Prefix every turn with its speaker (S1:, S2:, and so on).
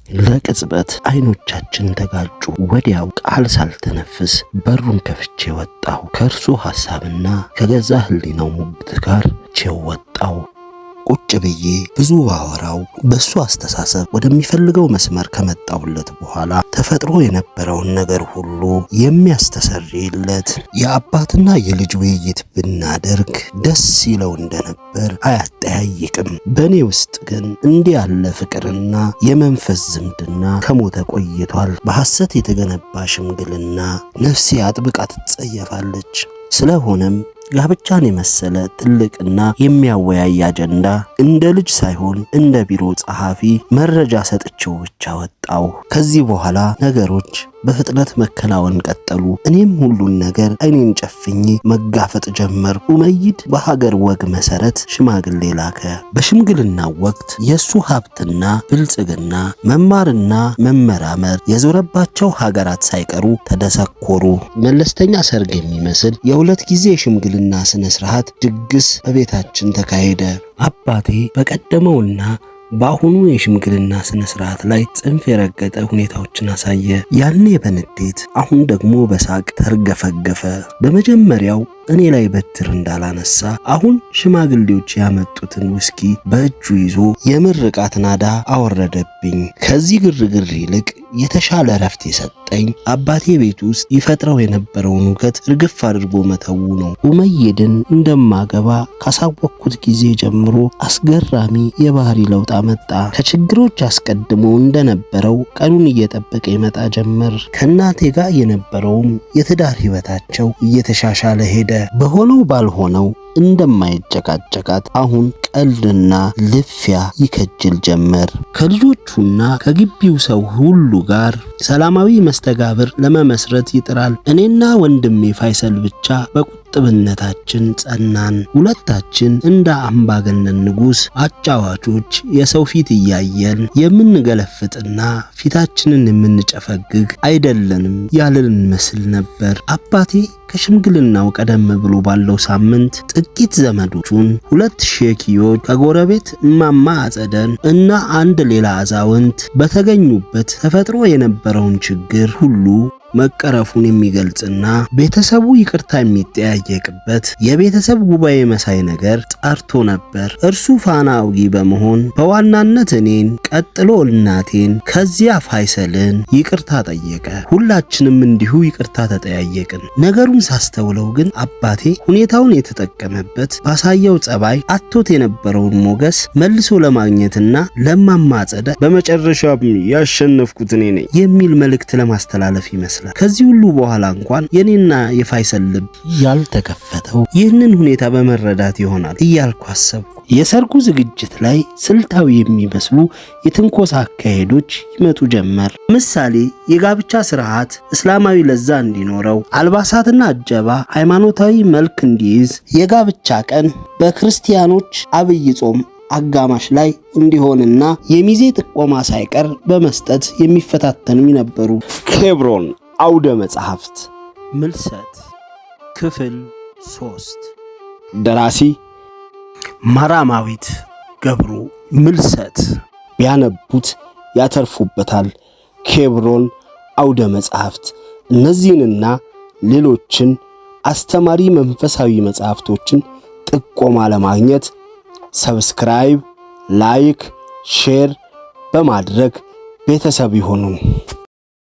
S1: ለቅጽበት አይኖቻችን ተጋጩ። ወዲያው ቃል ሳልተነፍስ በሩን ከፍቼ ወጣሁ። ከእርሱ ሐሳብና ከገዛ ህሊናው ሙግት ጋር ቼው ወጣሁ። ቁጭ ብዬ ብዙ ባወራው በሱ አስተሳሰብ ወደሚፈልገው መስመር ከመጣውለት በኋላ ተፈጥሮ የነበረውን ነገር ሁሉ የሚያስተሰርይለት የአባትና የልጅ ውይይት ብናደርግ ደስ ይለው እንደነበር አያጠያይቅም። በእኔ ውስጥ ግን እንዲህ ያለ ፍቅርና የመንፈስ ዝምድና ከሞተ ቆይቷል። በሐሰት የተገነባ ሽምግልና ነፍሴ አጥብቃ ትጸየፋለች። ስለሆነም ጋብቻን የመሰለ ትልቅና የሚያወያይ አጀንዳ እንደ ልጅ ሳይሆን እንደ ቢሮ ጸሐፊ መረጃ ሰጥቼው ብቻ ወጣው። ከዚህ በኋላ ነገሮች በፍጥነት መከናወን ቀጠሉ። እኔም ሁሉን ነገር አይኔን ጨፍኜ መጋፈጥ ጀመርኩ። ኡመይድ በሀገር ወግ መሰረት ሽማግሌ ላከ። በሽምግልናው ወቅት የሱ ሀብትና ብልጽግና፣ መማርና መመራመር የዞረባቸው ሀገራት ሳይቀሩ ተደሰኮሩ። መለስተኛ ሰርግ የሚመስል የሁለት ጊዜ የሽምግልና ስነ ስርዓት ድግስ በቤታችን ተካሄደ። አባቴ በቀደመውና በአሁኑ የሽምግልና ስነ ስርዓት ላይ ጽንፍ የረገጠ ሁኔታዎችን አሳየ። ያኔ በንዴት አሁን ደግሞ በሳቅ ተርገፈገፈ። በመጀመሪያው እኔ ላይ በትር እንዳላነሳ አሁን ሽማግሌዎች ያመጡትን ውስኪ በእጁ ይዞ የምርቃት ናዳ አወረደብኝ። ከዚህ ግርግር ይልቅ የተሻለ ረፍት የሰጠኝ አባቴ ቤት ውስጥ ይፈጥረው የነበረውን ውከት እርግፍ አድርጎ መተው ነው። ኡመይድን እንደማገባ ካሳወቅኩት ጊዜ ጀምሮ አስገራሚ የባህሪ ለውጥ አመጣ። ከችግሮች አስቀድሞ እንደነበረው ቀኑን እየጠበቀ ይመጣ ጀመር። ከእናቴ ጋር የነበረውም የትዳር ህይወታቸው እየተሻሻለ ሄደ። በሆነው ባልሆነው እንደማይጨቃጨቃት አሁን ቀልድና ልፊያ ይከጅል ጀመር። ከልጆቹና ከግቢው ሰው ሁሉ ጋር ሰላማዊ መስተጋብር ለመመስረት ይጥራል። እኔና ወንድሜ ፋይሰል ብቻ በቁጥብነታችን ጸናን። ሁለታችን እንደ አምባገነን ንጉሥ አጫዋቾች የሰው ፊት እያየን የምንገለፍጥና ፊታችንን የምንጨፈግግ አይደለንም ያልን መስል ነበር። አባቴ ከሽምግልናው ቀደም ብሎ ባለው ሳምንት ጥቂት ዘመዶቹን፣ 2 ሼኪዮች ከጎረቤት እማማ አጸደን እና አንድ ሌላ አዛውንት በተገኙበት ተፈጥሮ የነበረውን ችግር ሁሉ መቀረፉን የሚገልጽና ቤተሰቡ ይቅርታ የሚጠያየቅበት የቤተሰብ ጉባኤ መሳይ ነገር ጠርቶ ነበር። እርሱ ፋና አውጊ በመሆን በዋናነት እኔን፣ ቀጥሎ እናቴን፣ ከዚያ ፋይሰልን ይቅርታ ጠየቀ። ሁላችንም እንዲሁ ይቅርታ ተጠያየቅን። ነገሩን ሳስተውለው ግን አባቴ ሁኔታውን የተጠቀመበት ባሳየው ጸባይ አቶት የነበረውን ሞገስ መልሶ ለማግኘትና ለማማጸደ በመጨረሻም ያሸነፍኩት እኔ ነኝ የሚል መልእክት ለማስተላለፍ ይመስላል። ከዚህ ሁሉ በኋላ እንኳን የኔና የፋይሰል ልብ ያልተከፈተው ይህንን ሁኔታ በመረዳት ይሆናል እያልኩ አሰብኩ። የሰርጉ ዝግጅት ላይ ስልታዊ የሚመስሉ የትንኮሳ አካሄዶች ይመጡ ጀመር። ምሳሌ የጋብቻ ስርዓት እስላማዊ ለዛ እንዲኖረው፣ አልባሳትና እጀባ ሃይማኖታዊ መልክ እንዲይዝ፣ የጋብቻ ቀን በክርስቲያኖች አብይ ጾም አጋማሽ ላይ እንዲሆንና የሚዜ ጥቆማ ሳይቀር በመስጠት የሚፈታተኑ ነበሩ። ኬብሮን አውደ መጽሐፍት ምልሰት ክፍል 3 ደራሲ ማራማዊት ገብሩ። ምልሰት ቢያነቡት ያተርፉበታል። ኬብሮን አውደ መጽሐፍት። እነዚህንና ሌሎችን አስተማሪ መንፈሳዊ መጽሐፍቶችን ጥቆማ ለማግኘት ሰብስክራይብ፣ ላይክ፣ ሼር በማድረግ ቤተሰብ ይሁኑ።